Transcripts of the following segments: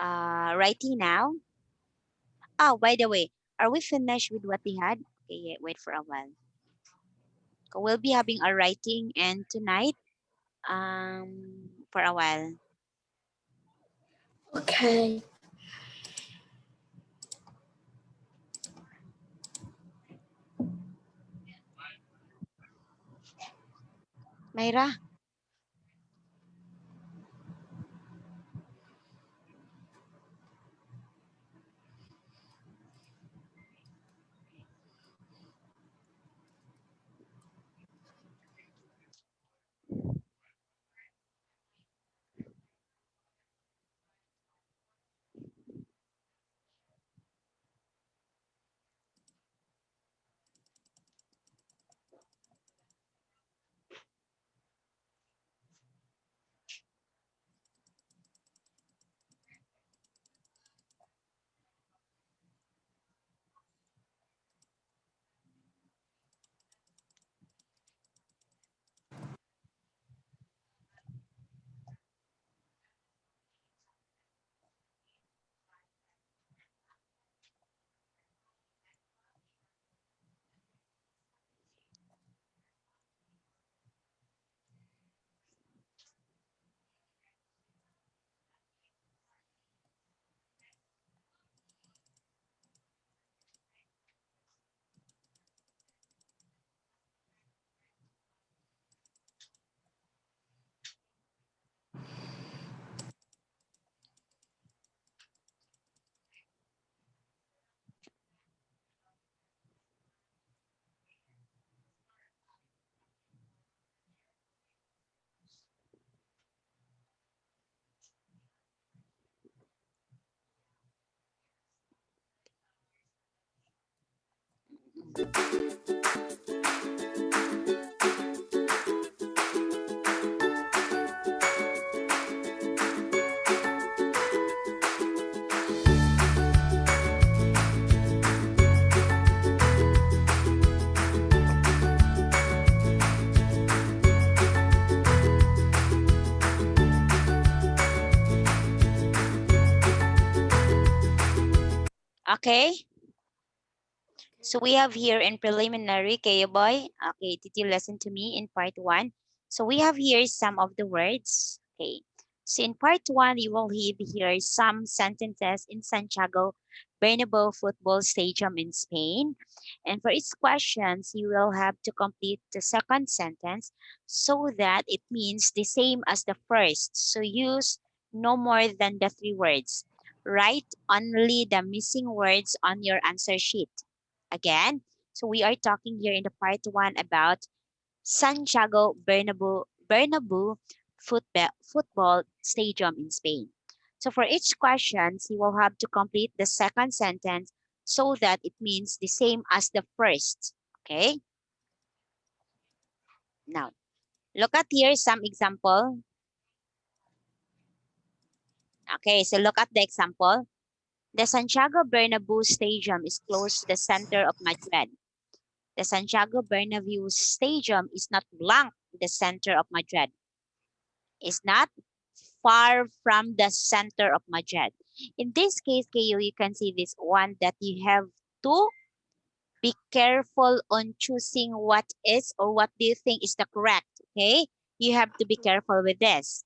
writing now. Oh, by the way, are we finished with what we had? Okay, yeah, wait for a while. So we'll be having a writing and tonight for a while. Okay. Myra, okay. So we have here in preliminary, Kaya boy. Okay, did you listen to me in part one? So we have here some of the words. Okay. So in part one, you will have here some sentences in Santiago Bernabeu Football Stadium in Spain. And for each questions, you will have to complete the second sentence so that it means the same as the first. So use no more than the three words. Write only the missing words on your answer sheet. Again, so we are talking here in the part one about Santiago Bernabeu football stadium in Spain. So for each question, you will have to complete the second sentence so that it means the same as the first. Okay. Now, look at here some example. Okay, so look at the example. The Santiago Bernabeu Stadium is close to the center of Madrid. The Santiago Bernabeu Stadium is not blank the center of Madrid. It's not far from the center of Madrid. In this case, Kayo, you can see this one that you have to be careful on choosing what is or what do you think is the correct, okay? You have to be careful with this.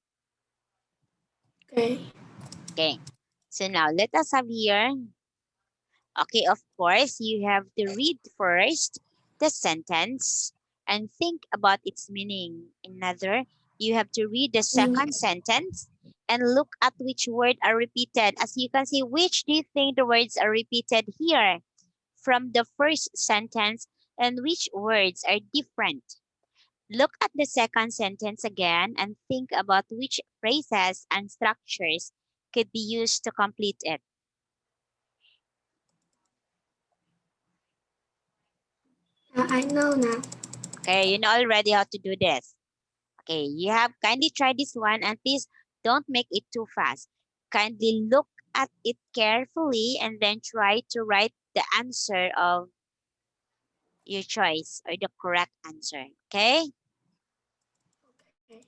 Okay. Okay, so now let us have here. Okay, of course, you have to read first the sentence and think about its meaning. Another, you have to read the second sentence and look at which word are repeated. As you can see, which do you think the words are repeated here from the first sentence and which words are different? Look at the second sentence again and think about which phrases and structures could be used to complete it. I know now. Okay, you know already how to do this. Okay, you have kindly try this one and please don't make it too fast. Kindly look at it carefully and then try to write the answer of your choice or the correct answer. Okay? Okay.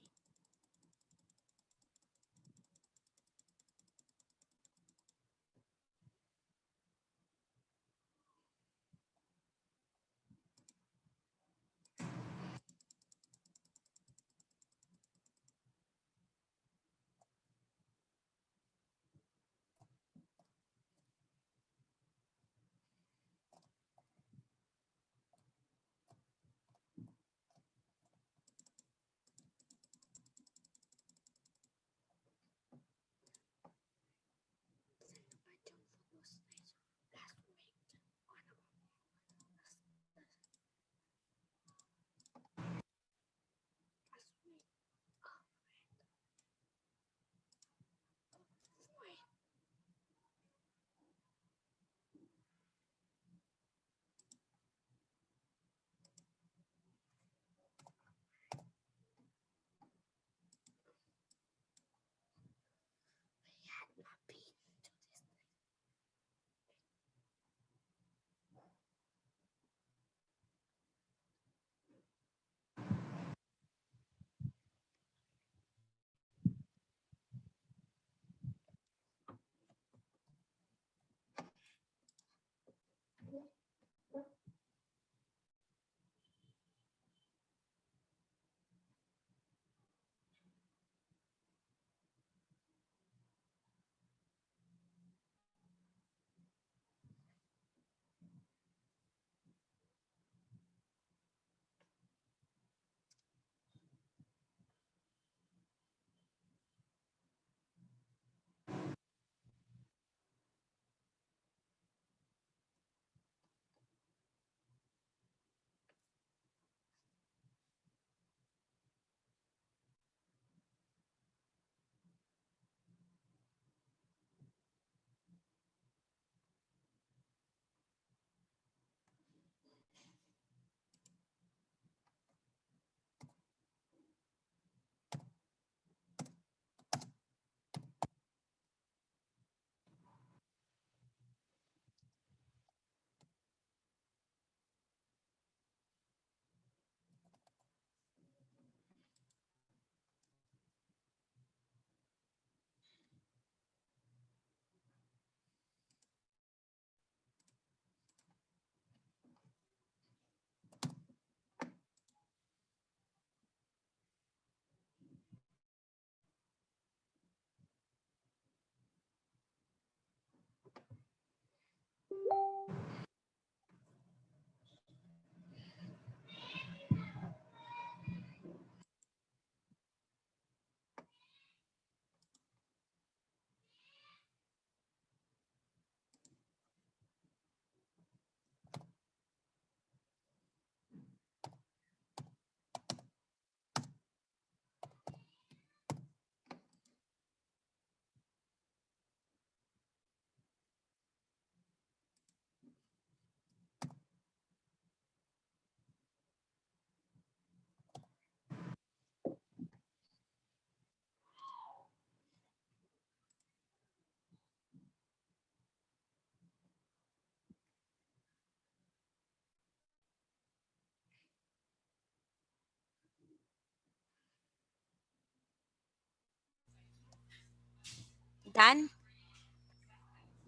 Done?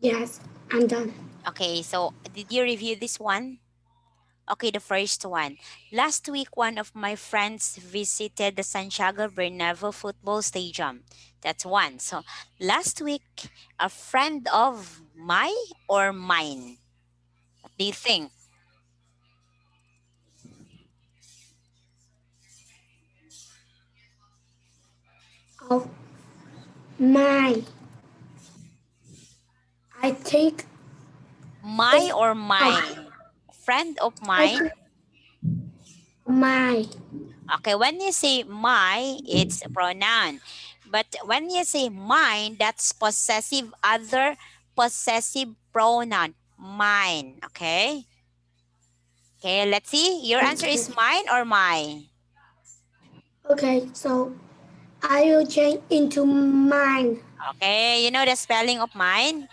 Yes, I'm done. Okay, so did you review this one? Okay, the first one. Last week, one of my friends visited the Santiago Bernabeu football stadium. That's one. So last week, a friend of my or mine? What do you think? Of my, I think My it's or of mine? Friend of I mine? think my. Okay, when you say my, it's a pronoun. But when you say mine, that's possessive other possessive pronoun. Mine. Okay? Okay, let's see. Your answer Okay. is mine or my? Okay, so I will change into mine. Okay, you know the spelling of mine?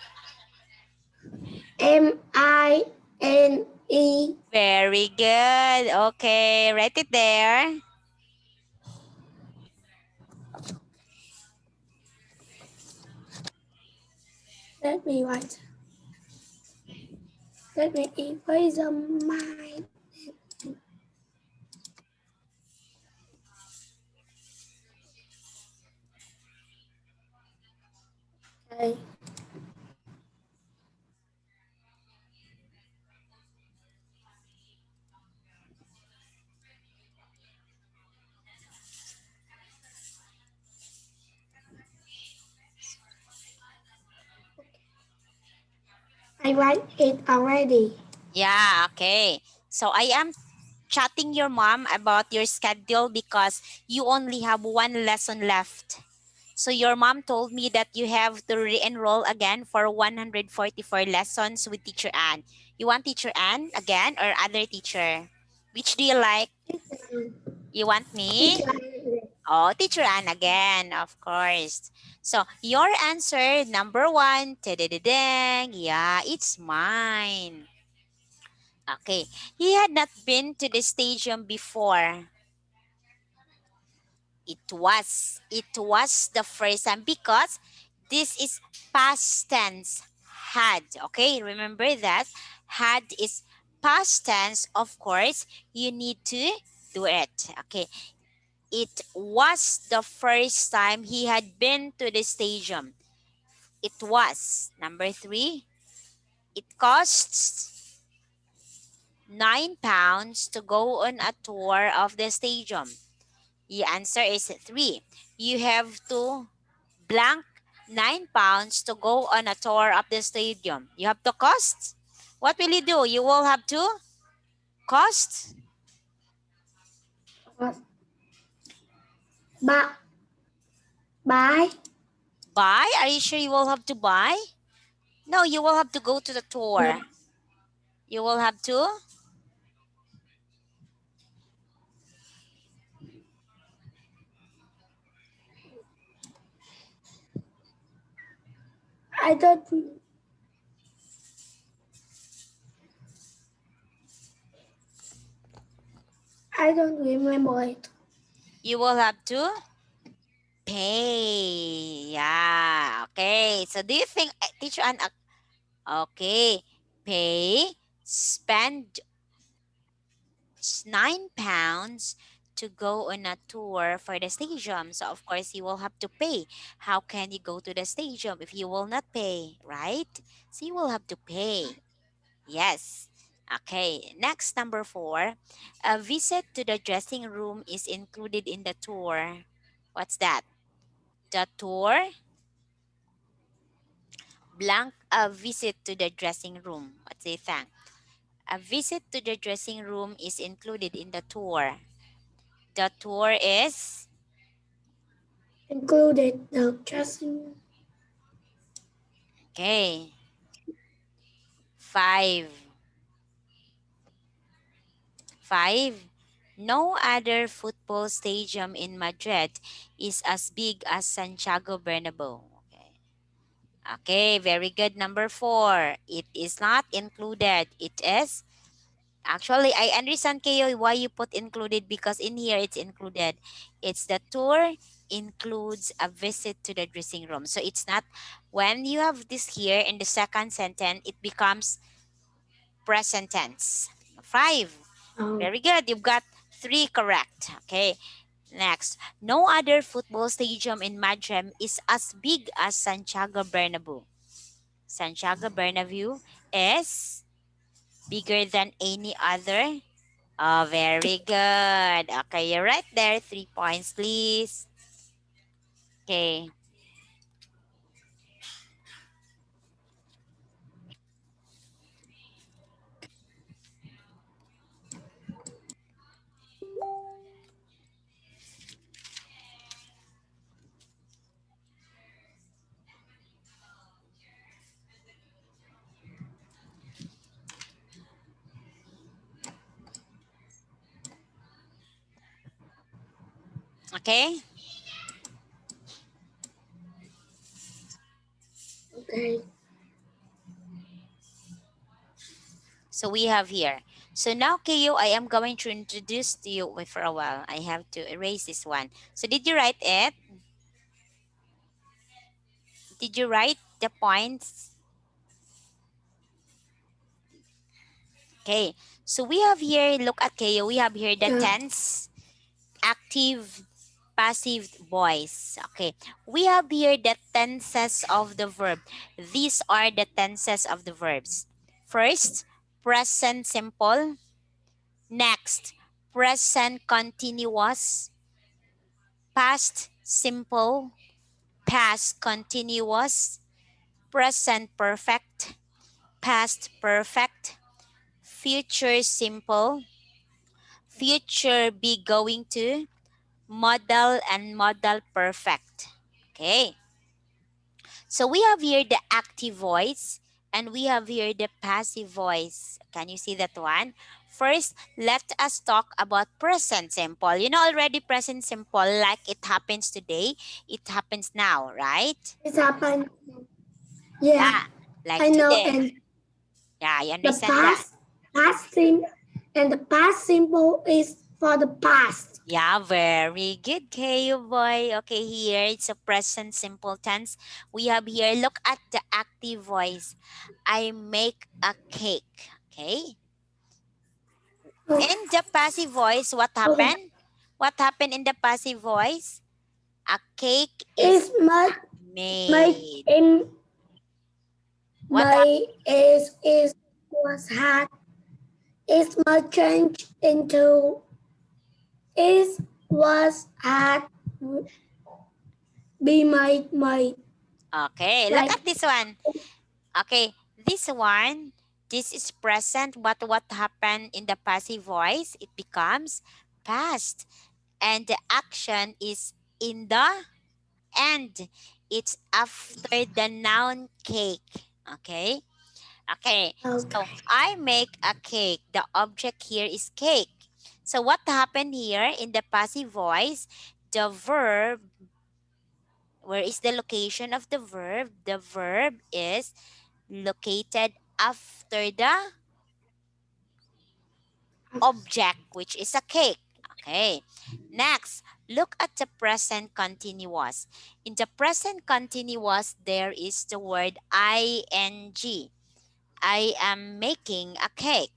Mine. Very good. Okay, write it there. Let me write. Let me erase the mine. Okay. I write it already. Yeah, okay. So I am chatting your mom about your schedule because you only have one lesson left. So your mom told me that you have to re-enroll again for 144 lessons with Teacher Anne. You want Teacher Anne again or other teacher? Which do you like? You want me? Oh, Teacher Anne again, of course. So your answer, number one, ta-da-da-dang, yeah, it's mine. Okay, he had not been to the stadium before. It was the first time because this is past tense had. Okay, remember that had is past tense. Of course, you need to do it. Okay, it was the first time he had been to the stadium. It was. Number three, it costs £9 to go on a tour of the stadium. The answer is three. You have to blank £9 to go on a tour of the stadium. You have to cost. What will you do? You will have to cost. Buy. Buy? Are you sure you will have to buy? No, you will have to go to the No, tour. You will have to. I don't. I don't remember it. You will have to pay. Yeah. Okay. So do you think teacher Ann? Okay. Pay. Spend £9 to go on a tour for the stadium. So of course you will have to pay. How can you go to the stadium if you will not pay, right? So you will have to pay. Yes. Okay. Next, number four. A visit to the dressing room is included in the tour. What's that? The tour blank a visit to the dressing room. What do you think? A visit to the dressing room is included in the tour. The tour is Included the dressing. okay. Five. Five. No other football stadium in Madrid is as big as Santiago Bernabeu. Okay. Okay, very good. Number four. It is not included. It is actually I understand kayo why you put included because in here it's included. It's the tour includes a visit to the dressing room. So it's not, when you have this here in the second sentence, it becomes present tense. 5. Oh, Very good. You've got 3 correct. Okay. Next. No other football stadium in Madrid is as big as Santiago Bernabeu. Santiago Bernabeu is bigger than any other. Oh, very good. Okay, you're right there. 3 points, please. Okay. Okay. okay. So we have here. So now, Kayo, I am going to introduce to you. Wait for a while. I have to erase this one. So did you write it? Did you write the points? Okay. So we have here, look at Kayo, we have here the Yeah. tense, active, passive voice. Okay. We have here the tenses of the verb. These are the tenses of the verbs. First, present simple. Next, present continuous, past simple, past continuous, present perfect, past perfect, future simple, future be going to, modal and modal perfect. Okay. So we have here the active voice and we have here the passive voice. Can you see that one? First, let us talk about present simple. You know already present simple, like it happens today, it happens now, right? It happened. Yeah, Yeah, like I know. today. And Yeah, you the understand that? past sim, and the past symbol is for the past. Yeah, very good, Kayo boy. Okay, here it's a present simple tense. We have here, look at the active voice. I make a cake. Okay. Oh, In the passive voice, what okay. happened? What happened in the passive voice? A cake is Is my made. in What happened? my is was had is my change into is was had be my Okay, look like at this one. Okay, this one, this is present, but what happened in the passive voice? It becomes past. And the action is in the end. It's after the noun cake. Okay? Okay. So okay. I make a cake. The object here is cake. So what happened here in the passive voice? The verb, where is the location of the verb? The verb is located after the object, which is a cake. Okay. Next, look at the present continuous. In the present continuous, there is the word ing. I am making a cake.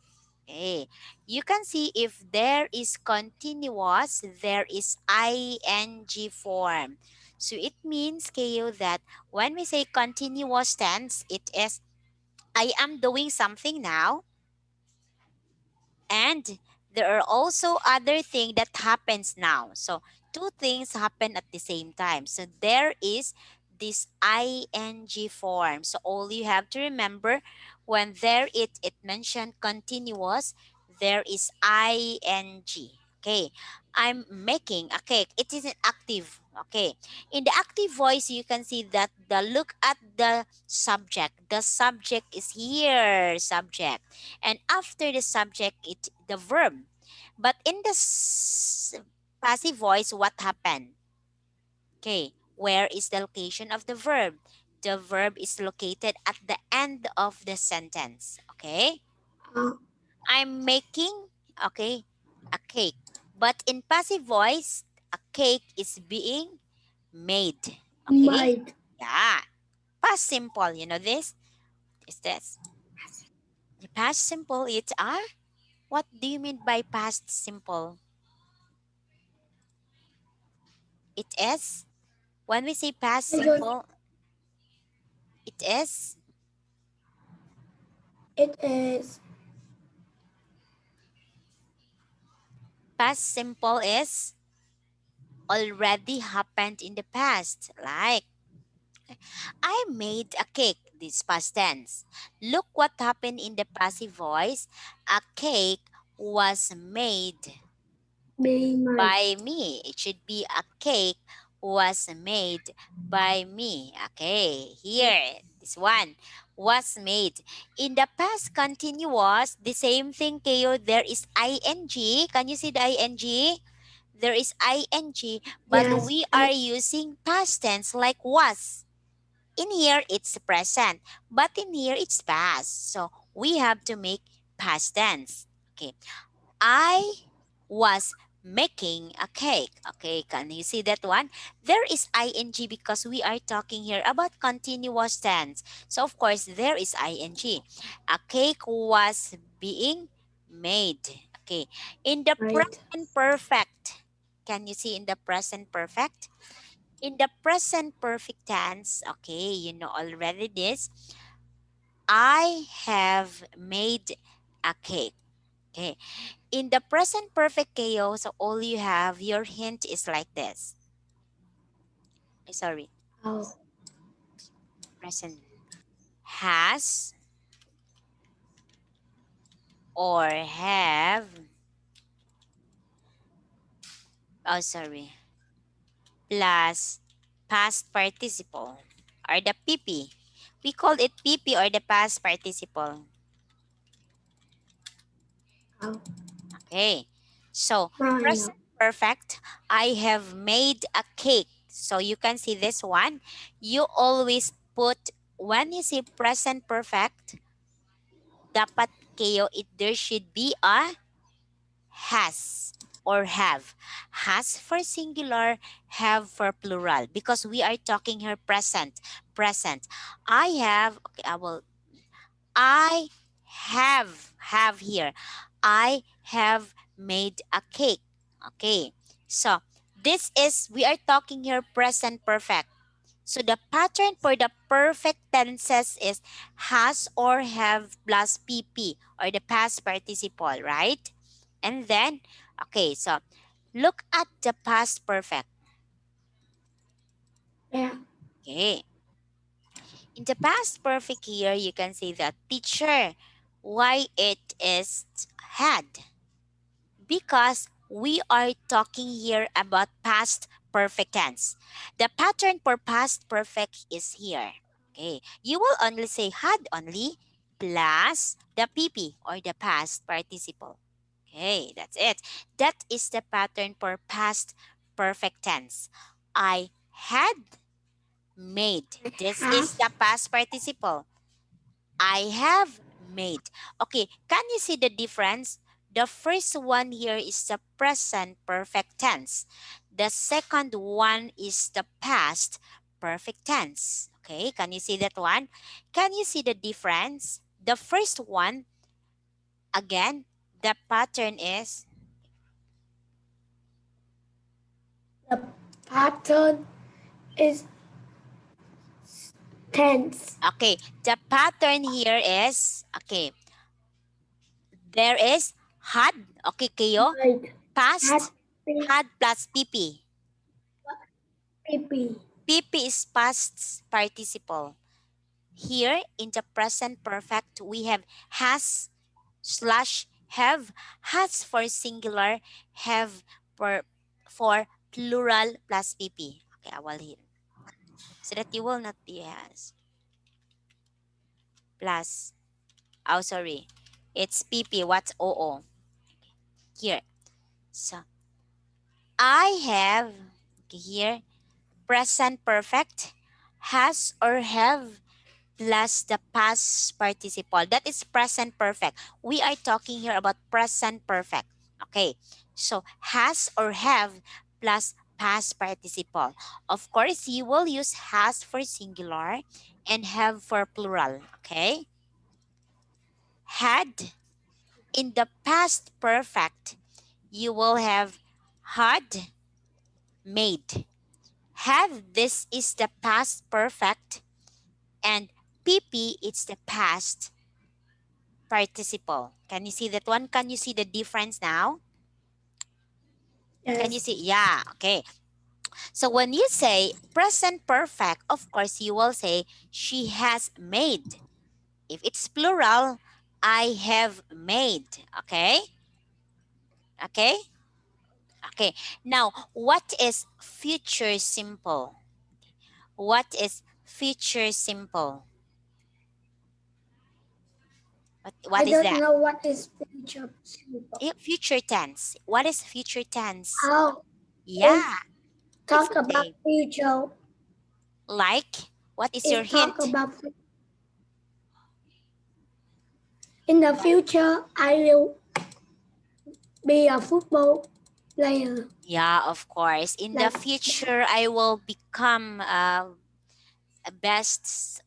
Okay. You can see if there is continuous, there is ing form. So it means, Kayo, that when we say continuous tense, it is I am doing something now, and there are also other thing that happens now. So two things happen at the same time. So there is this ing form. So all you have to remember, when there it mentioned continuous, there is ing. Okay. I'm making a cake. It isn't active. Okay. In the active voice, you can see that the look at the subject. The subject is here, subject, and after the subject it the verb. But in the passive voice, what happened? Okay, where is the location of the verb? The verb is located at the end of the sentence. Okay, Uh, I'm making, okay, a cake. But in passive voice, a cake is being Made. Okay? Made. Yeah. Past simple. You know this? Is this? The past simple, it's are. What do you mean by past simple? It is. When we say past I just, simple, it is. it is. Past simple is already happened in the past. Like, I made a cake. This past tense. Look what happened in the passive voice. A cake was made Made. by me. It should be a cake was made by me. Okay, here, this one was made. In the past continuous, the same thing, Keo, there is ing. Can you see the ing? There is ing, but Yes. we are using past tense like was. In here, it's present, but in here, it's past. So we have to make past tense. Okay. I was making a cake. Okay, can you see that one? There is ing because we are talking here about continuous tense. So of course, there is ing. A cake was being made. Okay, in the Right. present perfect. Can you see in the present perfect? In the present perfect tense, okay, you know already this. I have made a cake. Okay. In the present perfect chaos, so all you have, your hint is like this. Sorry, Oh. present has or have, oh sorry, plus past participle or the PP. We call it PP or the past participle. Oh. Okay. So Now I know. present perfect, I have made a cake. So you can see this one. You always put, when you say present perfect, dapat kayo, there should be a has or have. Has for singular, have for plural. Because we are talking here present. Present. Okay, I have here. I have made a cake. Okay. So this is, we are talking here present perfect. So the pattern for the perfect tenses is has or have plus PP or the past participle, right? And then, okay, so look at the past perfect. Yeah. Okay. In the past perfect here, you can say that teacher, why it is had. Because we are talking here about past perfect tense. The pattern for past perfect is here. Okay, you will only say had only plus the PP or the past participle. Okay, that's it. That is the pattern for past perfect tense. I had made. I This is have. the past participle. I have made. Okay, can you see the difference? The first one here is the present perfect tense. The second one is the past perfect tense. Okay, can you see that one? Can you see the difference? The first one, again, the pattern is, The pattern is tense. okay, the pattern here is, okay, there is had, okay, kayo, Made. past, Happy. had plus pp. Baby. PP is past participle. Here in the present perfect, we have has slash have. Has for singular, have for plural plus PP. Okay, I will hit so that you will not be has plus. Oh, sorry. It's PP. What's OO? Here. So I have, okay, here, present perfect, has or have plus the past participle. That is present perfect. We are talking here about present perfect. Okay. So has or have plus past participle. Of course, you will use has for singular and have for plural, okay? Had, in the past perfect, you will have had, made. Have, this is the past perfect, and PP, it's the past participle. Can you see that one? Can you see the difference now? Can you Yes. see? Yeah, okay. So when you say present perfect, of course, you will say she has made. If it's plural, I have made. Okay? Okay? Okay. Now, what is future simple? What is future simple? I What is don't that? know what is future simple. Future tense. What is future tense? How is Yeah, it's talk about okay. future Like, what is is your talk hint? about in the future I will be a football player. Yeah, of course. In the Like future, I will become a best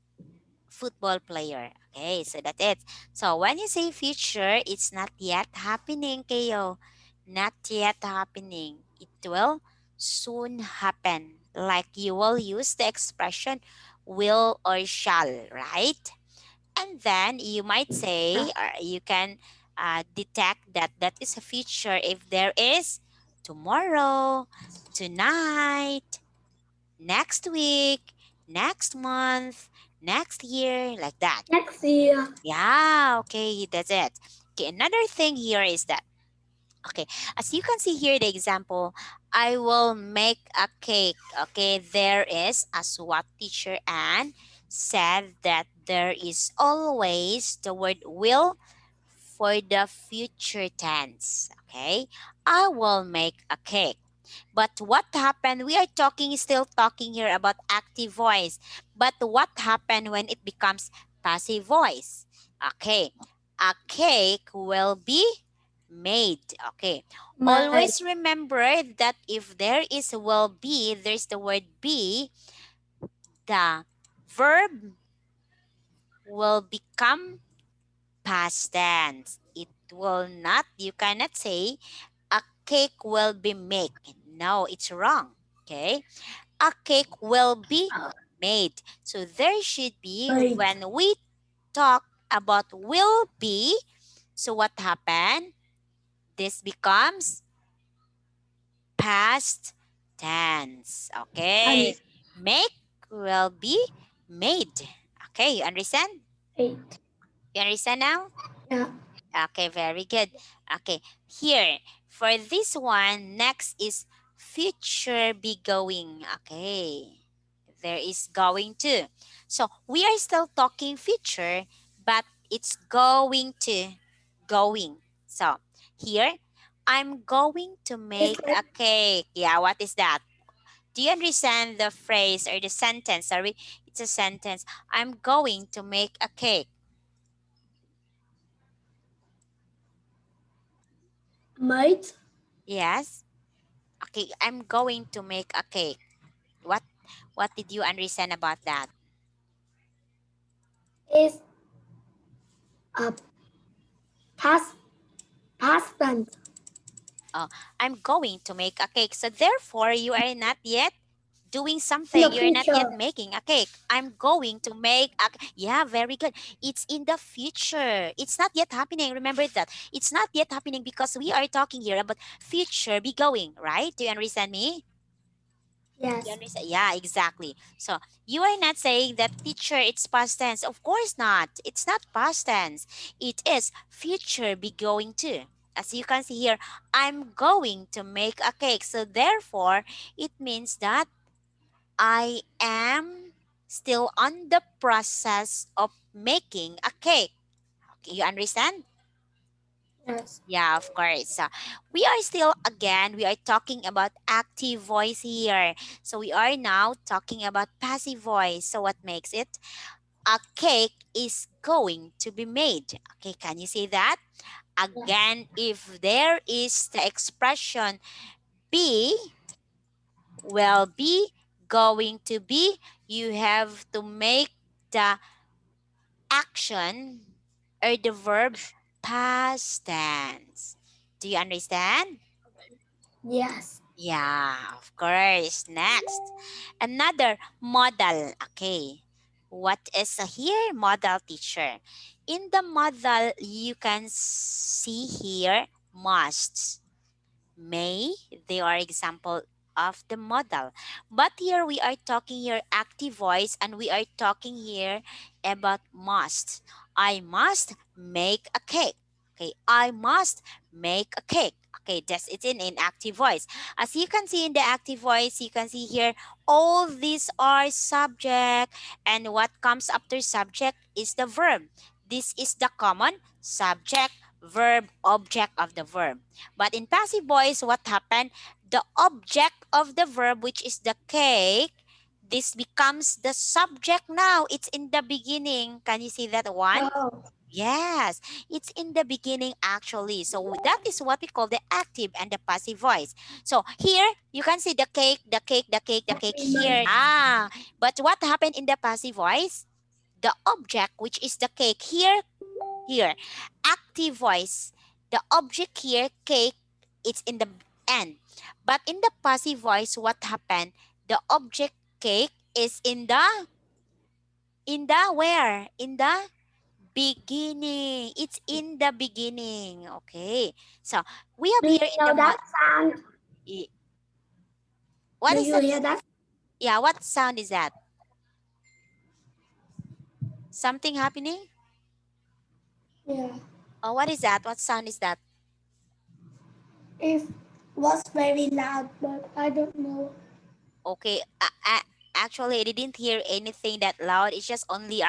football player. Okay, so that's it. So when you say future, it's not yet happening, Kayo. Not yet happening. It will soon happen. Like you will use the expression will or shall, right? And then you might say, that. or you can detect that that is a future if there is tomorrow, tonight, next week, next month, next year, like that. Next year, Yeah, okay, that's it. Okay, another thing here is that, okay, as you can see here, the example, I will make a cake. Okay, there is, as what teacher Anne said, that there is always the word will for the future tense. Okay, I will make a cake. But what happened? We are talking, still talking here about active voice. But what happened when it becomes passive voice? Okay, a cake will be made. Okay, my always remember that if there is will be, there's the word be, the verb will become past tense. It will not, you cannot say a cake will be made. No, it's wrong. Okay, a cake will be made. So there should be, wait, when we talk about will be, so what happened? This becomes past tense. and Okay. Make will be made. Okay, you understand? 8. You understand now? Yeah. Okay, very good. Okay, here for this one, next is future be going. Okay, there is going to. So we are still talking future, but it's going to, going. So here, I'm going to It's make like a cake. Yeah, what is that? Do you understand the phrase or the sentence? Sorry, it's a sentence. I'm going to make a cake. mate Yes. Okay, I'm going to make a cake. What did you understand about that? is a past past tense Oh, I'm going to make a cake. So therefore, you are not yet doing in the something. You're not yet future. making a cake. I'm going to make a, yeah, very good. It's in the future. It's not yet happening. Remember that. It's not yet happening because we are talking here about future be going, right? Do you understand me? You Yes. understand? Yeah, exactly. So you are not saying that teacher, it's past tense. Of course not. It's not past tense. It is future be going to. As you can see here, I'm going to make a cake. So therefore, it means that I am still on the process of making a cake. Okay, you understand? Yes. Yeah, of course. So we are still, again, we are talking about active voice here. So we are now talking about passive voice. So what makes it? A cake is going to be made. Okay, can you say that? Yes. Again, if there is the expression be, will be, going to be, you have to make the action or the verb past tense. Do you understand? Yes. Yeah, of course. Next, another model. Okay. What is here? Model, teacher. In the model, you can see here must, may, they are example of the model. But here we are talking here active voice, and we are talking here about must. I must make a cake. Okay, I must make a cake. Okay, that's it in active voice. As you can see in the active voice, you can see here all these are subject, and what comes after subject is the verb. This is the common subject, verb, object of the verb. But in passive voice, what happened? The object of the verb, which is the cake, this becomes the subject now. It's in the beginning. Can you see that one? Oh. Yes, it's in the beginning actually. So that is what we call the active and the passive voice. So here you can see the cake, the cake, the cake, the cake here. Ah, but what happened in the passive voice? The object, which is the cake here, active voice, the object here, cake, it's in the end. But in the passive voice, what happened? The object cake is in the where? In the beginning. It's in the beginning. Okay. So we have Do you here in the know that sound? what Do is you that? hear that? Yeah, what sound is that? Something happening? Yeah. Oh, what is that? What sound is that? It was very loud, but I don't know. Okay. Actually, I didn't hear anything that loud. It's just only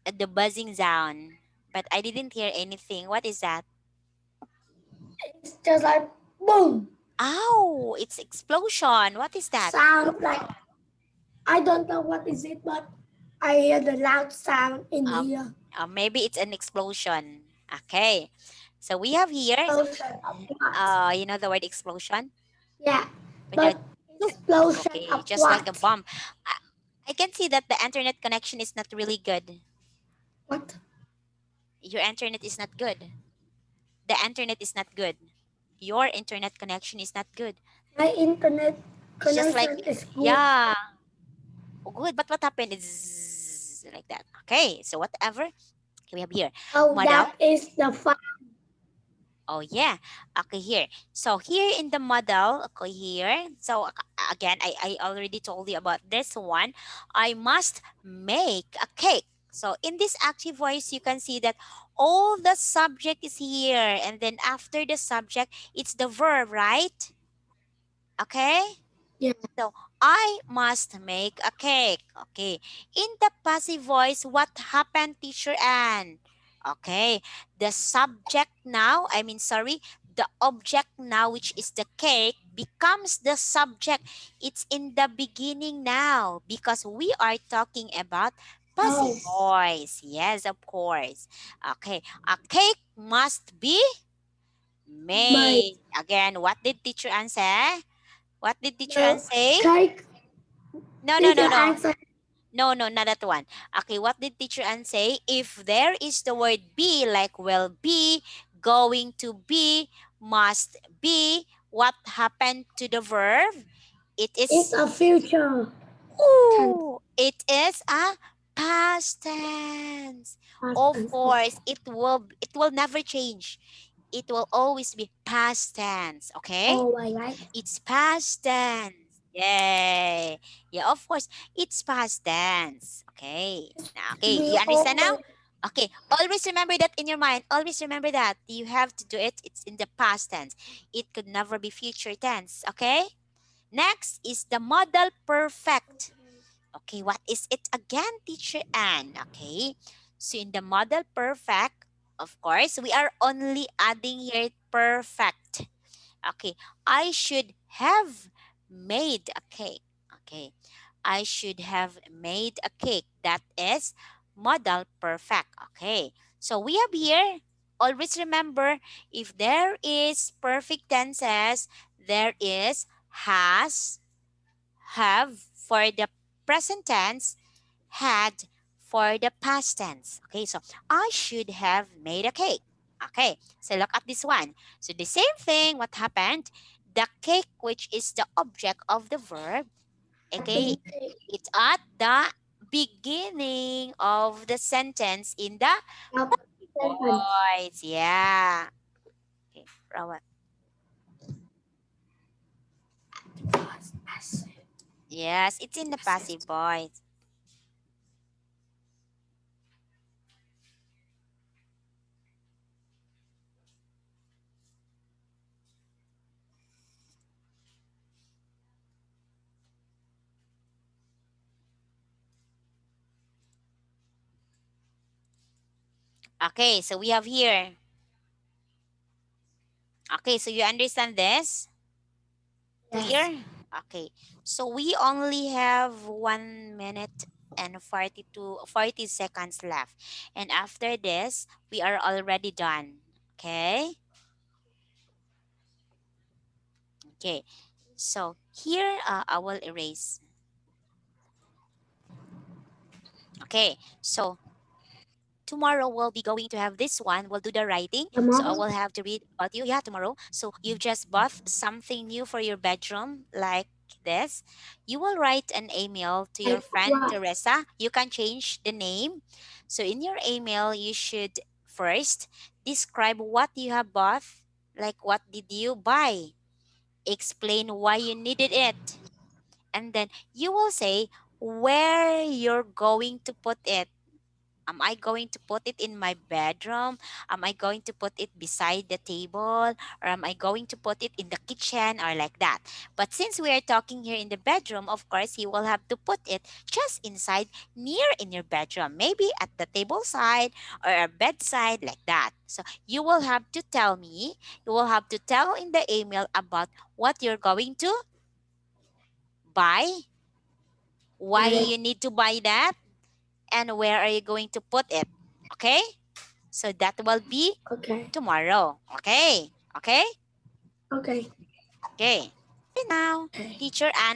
the buzzing sound. But I didn't hear anything. What is that? It's just like boom. Ow! It's explosion. What is that? Sound like I don't know what is it, but I hear the loud sound in Um, here. maybe it's an explosion. Okay. So we have here, Explosion of what? you know the word explosion? Yeah, When the but explosion okay, of just like a what? bomb. I, I can see that the internet connection is not really good. What? Your internet is not good. The internet is not good. Your internet connection is not good. My internet It's just like, connection is good. yeah, good. But what happened is like that. Okay, so whatever. Okay, we have here Oh, model. that is the fun. Oh yeah. Okay, here. So here in the model, okay, here. So again, I already told you about this one. I must make a cake. So in this active voice, you can see that all the subject is here. And then after the subject, it's the verb, right? Okay? Yeah. So I must make a cake. Okay. In the passive voice, what happened, teacher Anne? Okay. The subject now, the object now, which is the cake, becomes the subject. It's in the beginning now because we are talking about passive Oh, voice. Yes, of course. Okay. A cake must be my made. Again, what did teacher Anne say? What did teacher Anne the say? cake No, no, did no, you no. answer? No, no, not that one. Okay, what did teacher Ann say? If there is the word be, like will be, going to be, must be, what happened to the verb? It It's is, a future tense. ooh, it is a past tense. Past Of tense. course, it will never change. It will always be past tense, okay? Oh, I like. It's past tense. Yay. Yeah, of course, it's past tense. Okay. Now, okay, We you understand now? always Okay, always remember that in your mind. Always remember that. You have to do it. It's in the past tense. It could never be future tense. Okay? Next is the model perfect. Okay, what is it again, teacher Anne? Okay, so in the model perfect, of course, we are only adding here perfect. Okay, I should have made a cake. Okay, I should have made a cake. That is modal perfect. Okay, so we have here, always remember, if there is perfect tenses, there is has, have for the present tense, had for the past tense. Okay, so I should have made a cake. Okay, so look at this one. So the same thing, what happened? The cake, which is the object of the verb, okay, it's at the beginning of the sentence in the voice. Yeah. Okay, Rawa. Yes, it's in the passive voice. Okay, so we have here. Okay, so you understand this? Clear? Okay. So we only have 1 minute and 40 seconds left. And after this, we are already done. Okay? Okay. So here, I will erase. Okay. So tomorrow we'll be going to have this one. We'll do the writing. So I will have to read about you. Yeah, tomorrow. So you've just bought something new for your bedroom, like this. You will write an email to your friend Teresa. You can change the name. So in your email, you should first describe what you have bought, like what did you buy, explain why you needed it, and then you will say where you're going to put it. Am I going to put it in my bedroom? Am I going to put it beside the table? Or am I going to put it in the kitchen or like that? But since we are talking here in the bedroom, of course, you will have to put it just inside, near in your bedroom, maybe at the table side or a bedside like that. So you will have to tell me, you will have to tell in the email about what you're going to buy, why you need to buy that, and where are you going to put it. Okay? So that will be tomorrow. Okay? Okay? Okay. Okay. And now, teacher Anna